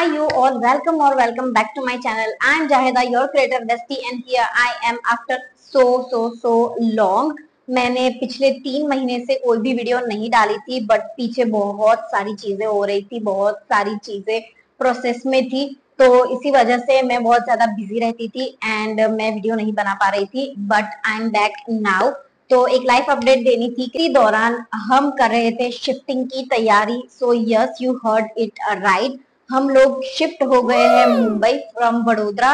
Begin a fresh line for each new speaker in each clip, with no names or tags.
Hi you all, welcome or welcome back to my channel. I am Jahida, your creator bestie, and here I am after so long. मैंने पिछले 3 महीने से कोई भी video नहीं डाली थी, बट पीछे बहुत सारी चीजें हो रही थी, बहुत सारी चीजें प्रोसेस में थी, तो इसी वजह से मैं बहुत ज्यादा बिजी रहती थी एंड मैं वीडियो नहीं बना पा रही थी. But I am back now. तो एक लाइफ अपडेट देनी थी. इसी दौरान हम कर रहे थे शिफ्टिंग की तैयारी. So yes, you heard it right. हम लोग शिफ्ट हो गए हैं मुंबई फ्रॉम वडोदरा.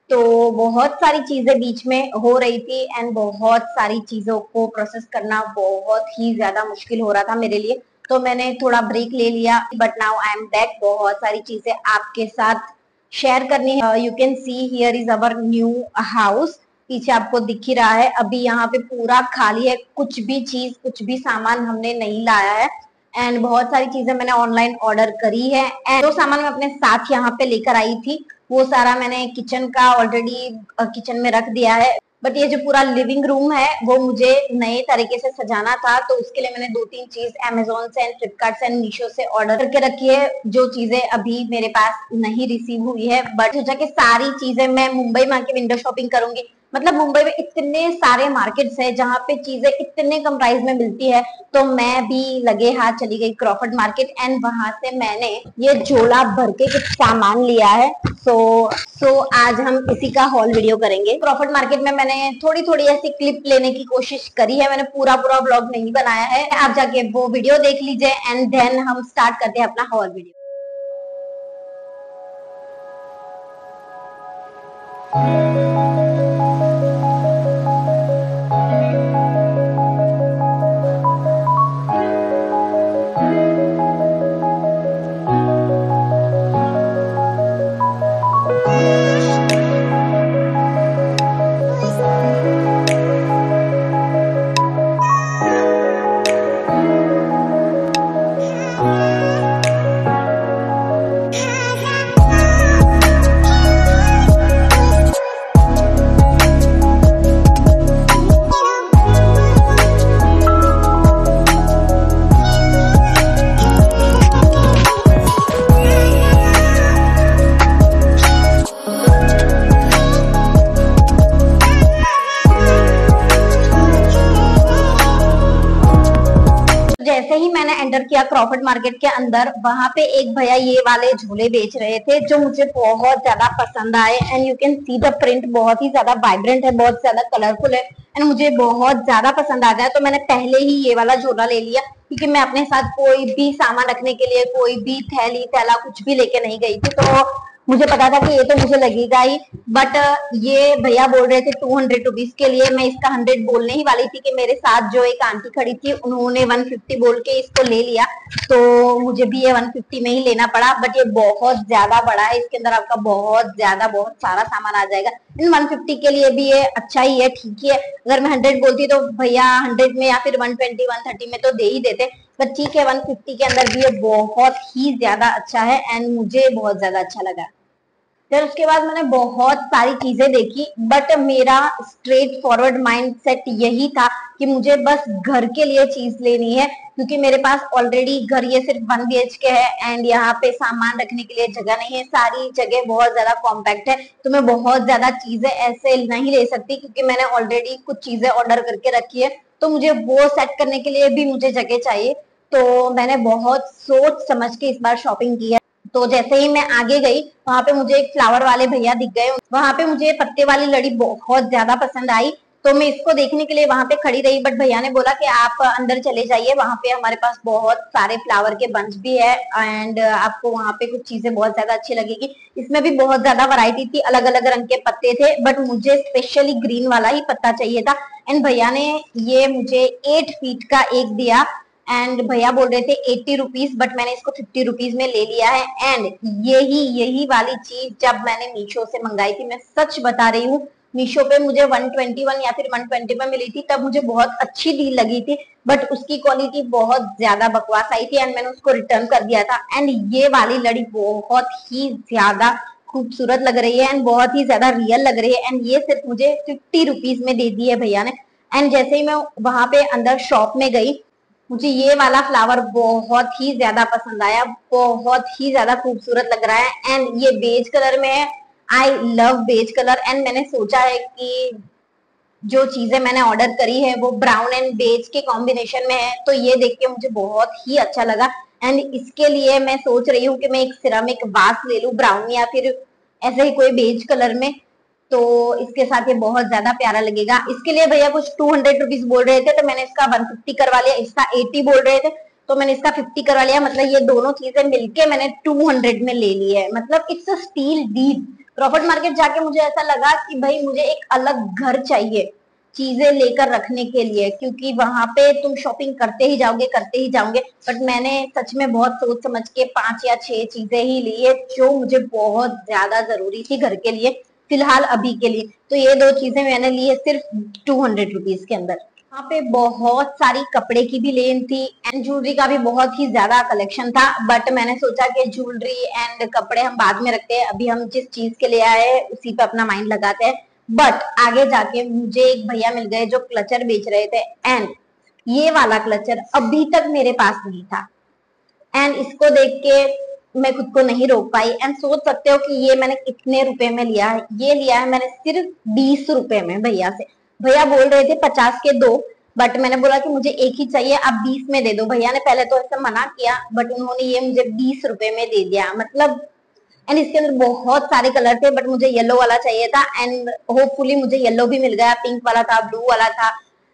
तो बहुत सारी चीजें बीच में हो रही थी एंड बहुत सारी चीजों को प्रोसेस करना बहुत ही ज्यादा मुश्किल हो रहा था मेरे लिए. तो मैंने थोड़ा ब्रेक ले लिया, but now I am back. बहुत सारी चीजें आपके साथ शेयर करनी है. You can see here is our new house. पीछे आपको दिख ही रहा है. अभी यहाँ पे पूरा खाली है, कुछ भी चीज, कुछ भी सामान हमने नहीं लाया है एंड बहुत सारी चीजें मैंने ऑनलाइन ऑर्डर करी है. एंड जो सामान मैं अपने साथ यहाँ पे लेकर आई थी वो सारा मैंने किचन का ऑलरेडी किचन में रख दिया है. बट ये जो पूरा लिविंग रूम है वो मुझे नए तरीके से सजाना था, तो उसके लिए मैंने 2-3 चीज अमेजोन से एंड फ्लिपकार्ट से एंड मीशो से ऑर्डर करके रखी है, जो चीजें अभी मेरे पास नहीं रिसीव हुई है. बट सोचा कि सारी चीजें मैं मुंबई में आके विंडो शॉपिंग करूंगी. मतलब मुंबई में इतने सारे मार्केट्स है जहाँ पे चीजें इतने कम प्राइस में मिलती है, तो मैं भी लगे हाथ चली गई क्रॉफर्ड मार्केट एंड वहां से मैंने ये झोला भर के कुछ सामान लिया है. सो आज हम इसी का हॉल वीडियो करेंगे. क्रॉफर्ड मार्केट में मैंने थोड़ी थोड़ी ऐसी क्लिप लेने की कोशिश करी है. मैंने पूरा व्लॉग नहीं बनाया है. आप जाके वो वीडियो देख लीजिए एंड देन हम स्टार्ट करते हैं अपना हॉल वीडियो. जैसे ही मैंने एंटर किया क्रॉफर्ड मार्केट के अंदर, वहां पे एक भैया ये वाले झोले बेच रहे थे जो मुझे बहुत ज्यादा पसंद आए. And you can see the print बहुत ही ज्यादा वाइब्रेंट है, बहुत ज्यादा कलरफुल है एंड मुझे बहुत ज्यादा पसंद आ गया. तो मैंने पहले ही ये वाला झोला ले लिया क्योंकि मैं अपने साथ कोई भी सामान रखने के लिए कोई भी थैली थैला कुछ भी लेके नहीं गई थी, तो मुझे पता था कि ये तो मुझे लगेगा ही. बट ये भैया बोल रहे थे 200 रुपीज के लिए. मैं इसका 100 बोलने ही वाली थी कि मेरे साथ जो एक आंटी खड़ी थी उन्होंने 150 बोल के इसको ले लिया, तो मुझे भी ये 150 में ही लेना पड़ा. बट ये बहुत ज्यादा बड़ा है, इसके अंदर आपका बहुत सारा सामान आ जाएगा. इन 150 के लिए भी ये अच्छा ही है, ठीक ही है. अगर मैं 100 बोलती तो भैया 100 में या फिर 120 130 में तो दे ही देते. बट ठीक है, 150 के अंदर भी ये बहुत ही ज्यादा अच्छा है एंड मुझे बहुत ज्यादा अच्छा लगा. फिर उसके बाद मैंने बहुत सारी चीजें देखी, बट मेरा स्ट्रेट फॉरवर्ड माइंडसेट यही था कि मुझे बस घर के लिए चीज लेनी है, क्योंकि मेरे पास ऑलरेडी घर ये सिर्फ 1 BHK है एंड यहाँ पे सामान रखने के लिए जगह नहीं है. सारी जगह बहुत ज्यादा कॉम्पैक्ट है, तो मैं बहुत ज्यादा चीजें ऐसे नहीं ले सकती क्योंकि मैंने ऑलरेडी कुछ चीजें ऑर्डर करके रखी है, तो मुझे वो सेट करने के लिए भी मुझे जगह चाहिए. तो मैंने बहुत सोच समझ के इस बार शॉपिंग की है. तो जैसे ही मैं आगे गई, वहां पे मुझे एक फ्लावर वाले भैया दिख गए. वहां पे मुझे पत्ते वाली लड़ी बहुत ज्यादा पसंद आई, तो मैं इसको देखने के लिए वहां पे खड़ी रही. बट भैया ने बोला कि आप अंदर चले जाइए, वहां पे हमारे पास बहुत सारे फ्लावर के बंच भी है एंड आपको वहां पे कुछ चीजें बहुत ज्यादा अच्छी लगेगी. इसमें भी बहुत ज्यादा वैरायटी थी, अलग अलग रंग के पत्ते थे, बट मुझे स्पेशली ग्रीन वाला ही पत्ता चाहिए था. एंड भैया ने ये मुझे 8 फीट का एक दिया एंड भैया बोल रहे थे 80 रुपीज, बट मैंने इसको 50 रुपीज में ले लिया है. एंड यही वाली चीज जब मैंने मीशो से मंगाई थी, मैं सच बता रही हूँ, मीशो पे मुझे 121 या फिर 120 में मिली थी, तब मुझे बहुत अच्छी डील लगी थी. बट उसकी क्वालिटी बहुत ज्यादा बकवास आई थी एंड मैंने उसको रिटर्न कर दिया था. एंड ये वाली लड़ी बहुत ही ज्यादा खूबसूरत लग रही है एंड बहुत ही ज्यादा रियल लग रही है एंड ये सिर्फ मुझे 50 रुपीज में दे दी है भैया ने. एंड जैसे ही मैं वहां पे अंदर शॉप में गई, मुझे ये वाला फ्लावर बहुत ही ज्यादा पसंद आया, बहुत ही ज्यादा खूबसूरत लग रहा है एंड ये बेज कलर में है। I love beige colour and मैंने सोचा है कि जो चीजें मैंने ऑर्डर करी है वो ब्राउन एंड बेज के कॉम्बिनेशन में है, तो ये देख के मुझे बहुत ही अच्छा लगा। एंड इसके लिए मैं सोच रही हूँ कि मैं एक सिरामिक वास ले लूं ब्राउन या फिर ऐसे ही कोई बेज कलर में, तो इसके साथ ये बहुत ज्यादा प्यारा लगेगा। इसके लिए भैया कुछ 200 रुपीज बोल रहे थे, तो मैंने इसका 150 करवा लिया। इसका 80 बोल रहे थे, तो मैंने इसका 50 करवा लिया। मतलब ये दोनों चीजें मिलके मैंने 200 में ले ली है। मतलब it's a steal deal. Crawford market जाके मुझे ऐसा लगा कि भाई मुझे एक अलग घर चाहिए चीजें लेकर रखने के लिए, क्योंकि वहां पे तुम शॉपिंग करते ही जाओगे करते ही जाओगे। बट मैंने सच में बहुत सोच समझ के 5 या 6 चीजें ही ली है जो मुझे बहुत ज्यादा जरूरी थी घर के लिए, फिलहाल अभी के लिए। तो ये दो चीजें मैंने ली है सिर्फ 200 रुपीज के अंदर। वहाँ पे बहुत सारी कपड़े की भी लेन थी एंड ज्वेलरी का भी बहुत ही ज्यादा कलेक्शन था। बट मैंने सोचा कि ज्वेलरी एंड कपड़े हम बाद में रखते हैं, अभी हम जिस चीज के लिए आए हैं उसी पे अपना माइंड लगाते हैं। बट आगे जाके मुझे एक भैया मिल गए जो क्लचर बेच रहे थे एंड ये वाला क्लचर अभी तक मेरे पास नहीं था। एंड इसको देख के मैं खुद को नहीं रोक पाई एंड सोच सकते हो कि ये मैंने कितने रुपए में लिया है। ये लिया है मैंने सिर्फ 20 रुपए में भैया से। भैया बोल रहे थे 50 के दो, बट मैंने बोला कि मुझे एक ही चाहिए, आप 20 में दे दो। भैया ने पहले तो ऐसा मना किया बट उन्होंने ये मुझे 20 रुपए में दे दिया। मतलब एंड इसके अंदर बहुत सारे कलर थे बट मुझे येलो वाला चाहिए था एंड होपफुली मुझे येलो भी मिल गया। पिंक वाला था, ब्लू वाला था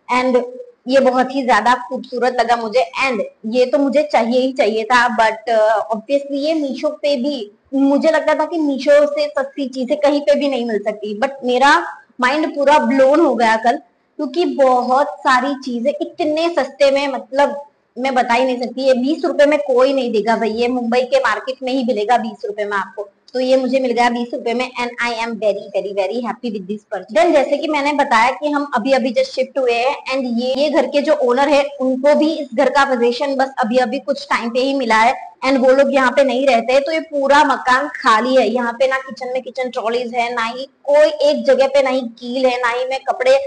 एंड ये बहुत ही ज्यादा खूबसूरत लगा मुझे एंड ये तो मुझे चाहिए ही चाहिए था। बट ऑब्वियसली ये मीशो पे भी, मुझे लगता था कि मीशो से सस्ती चीजें कहीं पे भी नहीं मिल सकती, बट मेरा माइंड पूरा ब्लोन हो गया कल, क्योंकि बहुत सारी चीजें इतने सस्ते में, मतलब मैं बता ही नहीं सकती। ये 20 रुपए में कोई नहीं देगा भाई, ये मुंबई के मार्केट में ही मिलेगा 20 रुपए में आपको। तो ये मुझे मिल गया 20 रुपए में and I am very very very happy with this purchase. Then जैसे कि मैंने बताया कि हम अभी अभी जस्ट शिफ्ट हुए हैं एंड ये घर के जो ओनर है उनको भी इस घर का पोजीशन बस अभी अभी कुछ टाइम पे ही मिला है एंड वो लोग यहाँ पे नहीं रहते। तो ये पूरा मकान खाली है। यहाँ पे ना किचन में किचन ट्रॉलीज है, ना ही कोई एक जगह पे, ना ही कील है, ना ही में कपड़े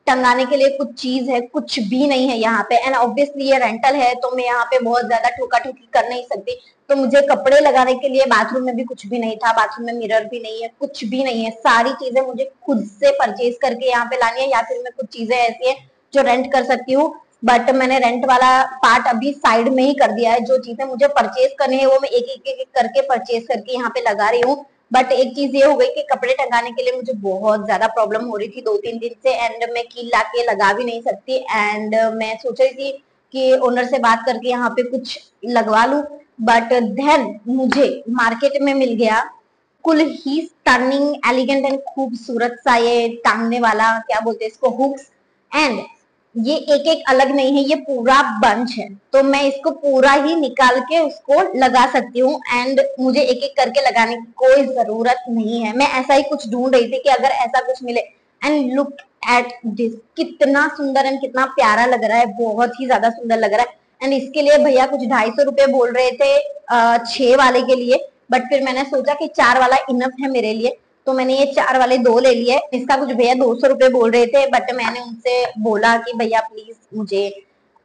टंगाने के लिए कुछ चीज है, कुछ भी नहीं है यहाँ पे। एंड ऑब्वियसली ये रेंटल है तो मैं यहाँ पे बहुत ज्यादा ठोका ठोकी कर नहीं सकती। तो मुझे कपड़े लगाने के लिए बाथरूम में भी कुछ भी नहीं था, बाथरूम में मिरर भी नहीं है, कुछ भी नहीं है। सारी चीजें मुझे खुद से परचेज करके यहाँ पे लानी है, या फिर मैं कुछ चीजें ऐसी है जो रेंट कर सकती हूँ। बट मैंने रेंट वाला पार्ट अभी साइड में ही कर दिया है। जो चीजें मुझे परचेज करनी है वो मैं एक करके परचेज करके यहाँ पे लगा रही हूँ। बट एक चीज ये हो गई कि कपड़े टंगाने के लिए मुझे बहुत ज्यादा प्रॉब्लम हो रही थी 2-3 दिन से एंड मैं कील ला के लगा भी नहीं सकती। एंड मैं सोच रही थी कि ओनर से बात करके यहाँ पे कुछ लगवा लूं, बट देन मुझे मार्केट में मिल गया कुल ही स्टनिंग एलिगेंट एंड खूबसूरत सा ये टांगने वाला, क्या बोलते हैं इसको, हुक्स। एंड ये एक एक अलग नहीं है, ये पूरा बंच है, तो मैं इसको पूरा ही निकाल के उसको लगा सकती हूँ एंड मुझे एक एक करके लगाने की कोई जरूरत नहीं है। मैं ऐसा ही कुछ ढूंढ रही थी कि अगर ऐसा कुछ मिले। एंड लुक एट दिस, कितना सुंदर एंड कितना प्यारा लग रहा है, बहुत ही ज्यादा सुंदर लग रहा है। एंड इसके लिए भैया कुछ 250 रुपए बोल रहे थे 6 वाले के लिए, बट फिर मैंने सोचा कि 4 वाला इनफ है मेरे लिए, तो मैंने ये 4 वाले 2 ले लिए। इसका कुछ भैया 200 रुपए बोल रहे थे बट मैंने उनसे बोला कि भैया प्लीज मुझे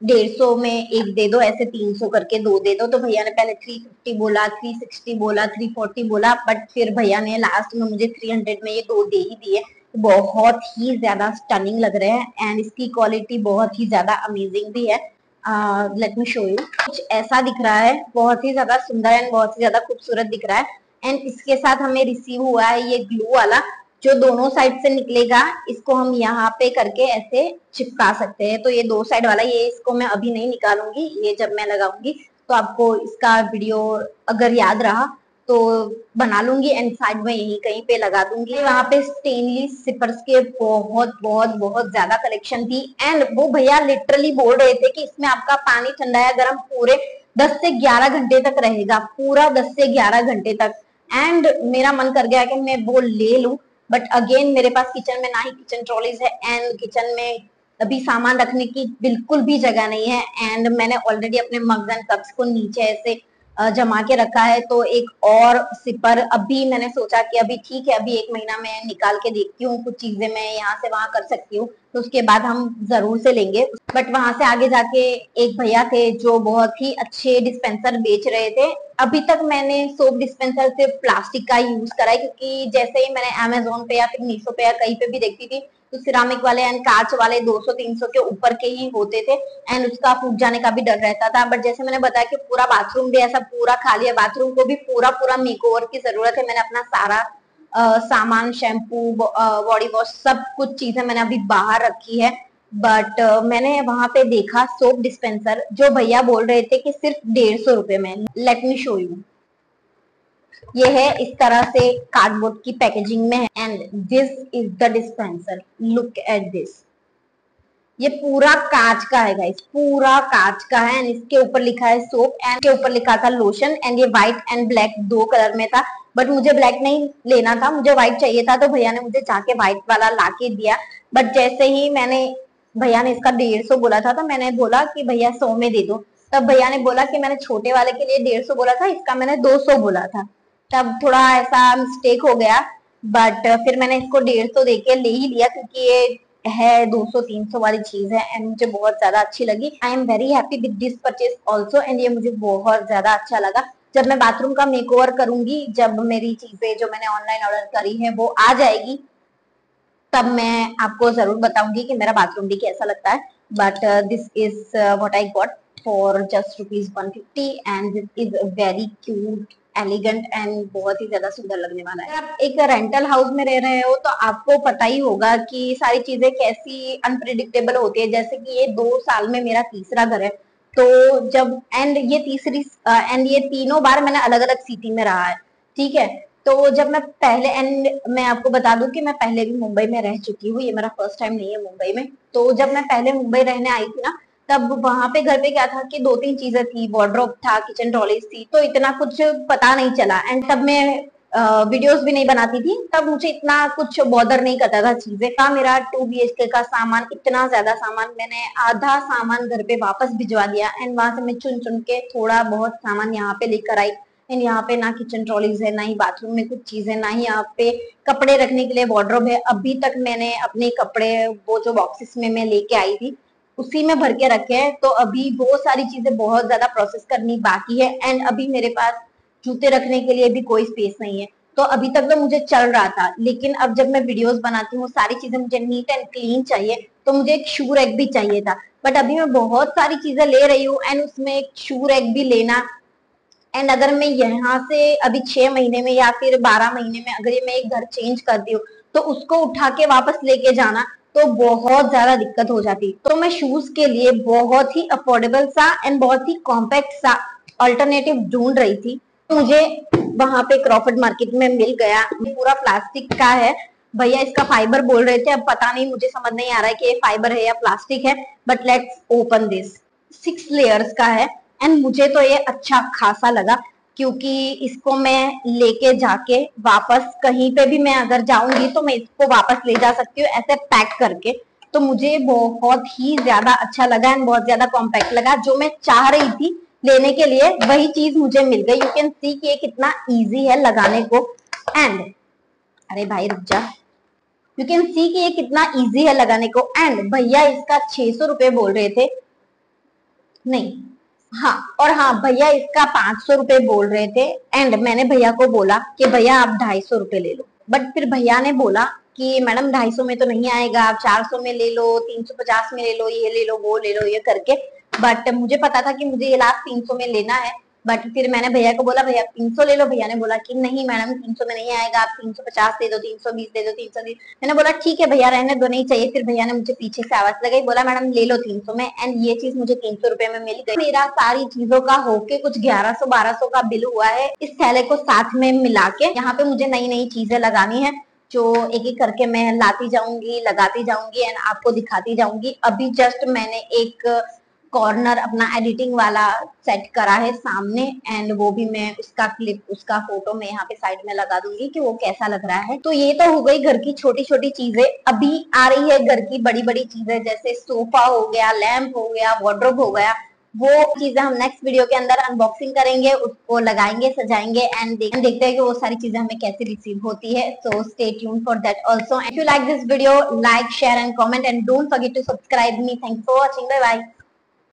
150 में एक दे दो, ऐसे 300 करके 2 दे दो। तो भैया ने पहले 350 बोला, 360 बोला, 340 बोला, बट फिर भैया ने लास्ट में मुझे 300 में ये 2 दे ही दिए। बहुत ही ज्यादा स्टनिंग लग रहे हैं एंड इसकी क्वालिटी बहुत ही ज्यादा अमेजिंग भी है। Let me show you. कुछ ऐसा दिख रहा है, बहुत ही ज्यादा सुंदर एंड बहुत ही ज्यादा खूबसूरत दिख रहा है। एंड इसके साथ हमें रिसीव हुआ है ये ग्लू वाला, जो दोनों साइड से निकलेगा। इसको हम यहाँ पे करके ऐसे चिपका सकते हैं। तो ये 2 साइड वाला, ये इसको मैं अभी नहीं निकालूंगी, ये जब मैं लगाऊंगी तो आपको इसका वीडियो अगर याद रहा तो बना लूंगी एंड साइड में यहीं कहीं पे लगा दूंगी। वहां पे स्टेनलेस सिपर्स के बहुत बहुत बहुत ज्यादा कलेक्शन थी एंड वो भैया लिटरली बोल रहे थे कि इसमें आपका पानी ठंडा या गर्म पूरे 10 से 11 घंटे तक रहेगा, पूरा 10 से 11 घंटे तक। एंड मेरा मन कर गया कि मैं वो ले लूं, बट अगेन मेरे पास किचन में ना ही किचन ट्रॉलीज है एंड किचन में अभी सामान रखने की बिल्कुल भी जगह नहीं है। एंड मैंने ऑलरेडी अपने मग्स एंड कप्स को नीचे ऐसे जमा के रखा है। तो एक और सिपर अभी मैंने सोचा कि अभी ठीक है, अभी 1 महीना मैं निकाल के देखती हूँ, कुछ चीजें मैं यहाँ से वहां कर सकती हूँ। तो उसके बाद हम जरूर से लेंगे। बट वहां से आगे जाके एक भैया थे जो बहुत ही अच्छे डिस्पेंसर बेच रहे थे। अभी तक मैंने सोप डिस्पेंसर सिर्फ प्लास्टिक का यूज करा है, क्योंकि जैसे ही मैंने अमेजोन पे या फिर मीशो पे या कहीं पे भी देखती थी तो सिरामिक वाले एंड कांच वाले 200-300 के ऊपर के ही होते थे एंड उसका फूट जाने का भी डर रहता था। बट जैसे मैंने बताया कि पूरा बाथरूम भी ऐसा पूरा खाली है, बाथरूम को भी पूरा पूरा मेकओवर की जरूरत है। मैंने अपना सारा सामान, शैम्पू, बॉडी वॉश, सब कुछ चीजें मैंने अभी बाहर रखी है। बट मैंने वहां पे देखा सोप डिस्पेंसर जो भैया बोल रहे थे कि सिर्फ 150 रुपए में। Let me show you. ये है इस तरह से कार्डबोर्ड की पैकेजिंग में है and this is the dispenser. Look at this. ये पूरा कांच का है गाइस, पूरा कांच का है एंड इसके ऊपर लिखा है सोप एंड के ऊपर लिखा था लोशन एंड ये व्हाइट एंड ब्लैक दो कलर में था। बट मुझे ब्लैक नहीं लेना था, मुझे व्हाइट चाहिए था, तो भैया ने मुझे जाके व्हाइट वाला लाके दिया। बट जैसे ही मैंने, भैया ने इसका 150 बोला था तो मैंने बोला कि भैया 100 में दे दो। तब भैया ने बोला कि मैंने छोटे वाले के लिए 150 बोला था, इसका मैंने 200 बोला था। तब थोड़ा ऐसा मिस्टेक हो गया। बट फिर मैंने इसको 150 देके ले ही लिया, क्योंकि ये है 200-300 वाली चीज है एंड मुझे बहुत ज्यादा अच्छी लगी। आई am very happy with this purchase also and ये मुझे बहुत ज्यादा अच्छा लगा। जब मैं बाथरूम का मेकओवर करूंगी, जब मेरी चीजें जो मैंने ऑनलाइन ऑर्डर करी है वो आ जाएगी, तब मैं आपको जरूर बताऊंगी कि मेरा बाथरूम भी कैसा लगता है। But this is what I got for just ₹150 and this is very cute, elegant and बहुत ही ज्यादा सुंदर लगने वाला है। आप एक रेंटल हाउस में रह रहे हो तो आपको पता ही होगा कि सारी चीजें कैसी अनप्रिडिक्टेबल होती है। जैसे कि ये 2 साल में मेरा तीसरा घर है, तो जब एंड ये तीनों बार मैंने अलग अलग सिटी में रहा है, ठीक है। तो जब मैं पहले, एंड मैं आपको बता दूं कि मैं पहले भी मुंबई में रह चुकी हूँ, ये मेरा फर्स्ट टाइम नहीं है मुंबई में। तो जब मैं पहले मुंबई रहने आई थी ना, तब वहां पे घर पे क्या था कि 2-3 चीजें थी, वार्डरोब था, किचन ट्रॉलीज थी, तो इतना कुछ पता नहीं चला। एंड तब मैं वीडियोस भी नहीं बनाती थी, तब मुझे इतना कुछ बॉदर नहीं करता था चीजें का। मेरा 2 BHK का सामान, इतना ज्यादा सामान, मैंने आधा सामान घर पे वापस भिजवा दिया एंड वहां से मैं चुन चुन के थोड़ा बहुत सामान यहाँ पे लेकर आई। एंड यहाँ पे ना किचन ट्रॉलीज है, ना ही बाथरूम में कुछ चीजें, ना ही यहाँ पे कपड़े रखने के लिए वार्डरोब है। अभी तक मैंने अपने कपड़े वो जो बॉक्सेस में मैं लेके आई थी उसी में भर के रखे हैं। तो अभी वो सारी चीजें बहुत ज्यादा प्रोसेस करनी बाकी है एंड अभी मेरे पास जूते रखने के लिए भी कोई स्पेस नहीं है। तो अभी तक तो मुझे चल रहा था, लेकिन अब जब मैं वीडियोस बनाती हूँ सारी चीजें मुझे नीट एंड क्लीन चाहिए, तो मुझे एक शू रैक भी चाहिए था। बट अभी मैं बहुत सारी चीजें ले रही हूँ एंड उसमें एक शू रैक भी लेना, एंड अगर मैं यहाँ से अभी 6 महीने में या फिर 12 महीने में अगर ये मैं एक घर चेंज करती हूँ तो उसको उठा के वापस लेके जाना तो बहुत ज्यादा दिक्कत हो जाती। तो मैं शूज के लिए बहुत ही अफोर्डेबल सा एंड बहुत ही कॉम्पैक्ट सा अल्टरनेटिव ढूंढ रही थी। मुझे वहां पे क्रॉफर्ड मार्केट में मिल गया। पूरा प्लास्टिक का है, भैया इसका फाइबर बोल रहे थे, अब पता नहीं, मुझे समझ नहीं आ रहा है कि ये फाइबर है या प्लास्टिक है। But let's open this. 6 layers का है एंड मुझे तो ये अच्छा खासा लगा, क्योंकि इसको मैं लेके जाके वापस कहीं पे भी मैं अगर जाऊंगी तो मैं इसको वापस ले जा सकती हूँ ऐसे पैक करके। तो मुझे बहुत ही ज्यादा अच्छा लगा एंड बहुत ज्यादा कॉम्पैक्ट लगा। जो मैं चाह रही थी लेने के लिए वही चीज मुझे मिल गई। यू कैन सी कि ये कितना इजी है लगाने को एंड, अरे भाई रुक जा, यू कैन सी कि ये कितना इजी है लगाने को। एंड भैया इसका 600 रुपए बोल रहे थे, नहीं, हाँ, और हाँ भैया इसका 500 रुपए बोल रहे थे। एंड मैंने भैया को बोला कि भैया आप 250 रुपए ले लो। बट फिर भैया ने बोला कि मैडम 250 में तो नहीं आएगा, आप 400 में ले लो, 350 में ले लो, ये ले लो, वो ले लो, ये करके। बट मुझे पता था कि मुझे ये लास्ट 300 में लेना है। बट फिर मैंने भैया को बोला भैया 300 ले लो। भैया ने बोला कि नहीं मैडम 300 में नहीं आएगा, आप 350 दे दो, 320 दे दो, 330। मैंने बोला ठीक है भैया रहने दो, नहीं चाहिए। फिर भैया ने मुझे पीछे से आवाज लगाई, बोला मैडम ले लो 300 में। एंड ये चीज मुझे 300 रुपए में मिल गई। मेरा सारी चीजों का होके कुछ 1100-1200 का बिल हुआ है। इस थैले को साथ में मिला के यहाँ पे मुझे नई नई चीजें लगानी है, जो एक एक करके मैं लाती जाऊंगी, लगाती जाऊंगी एंड आपको दिखाती जाऊंगी। अभी जस्ट मैंने एक कॉर्नर अपना एडिटिंग वाला सेट करा है सामने एंड वो भी मैं उसका क्लिप, उसका फोटो मैं यहाँ पे साइड में लगा दूंगी कि वो कैसा लग रहा है। तो ये तो हो गई घर की छोटी छोटी चीजें। अभी आ रही है घर की बड़ी बड़ी चीजें, जैसे सोफा हो गया, लैंप हो गया, वार्डरोब हो गया। वो चीजें हम नेक्स्ट वीडियो के अंदर अनबॉक्सिंग करेंगे, उसको लगाएंगे, सजाएंगे एंड देखते हैं कि वो सारी चीजें हमें कैसे रिसीव होती है। So stay tune for that also. If you like this video, like, share and comment and don't forget to subscribe me. Thanks for watching, bye bye.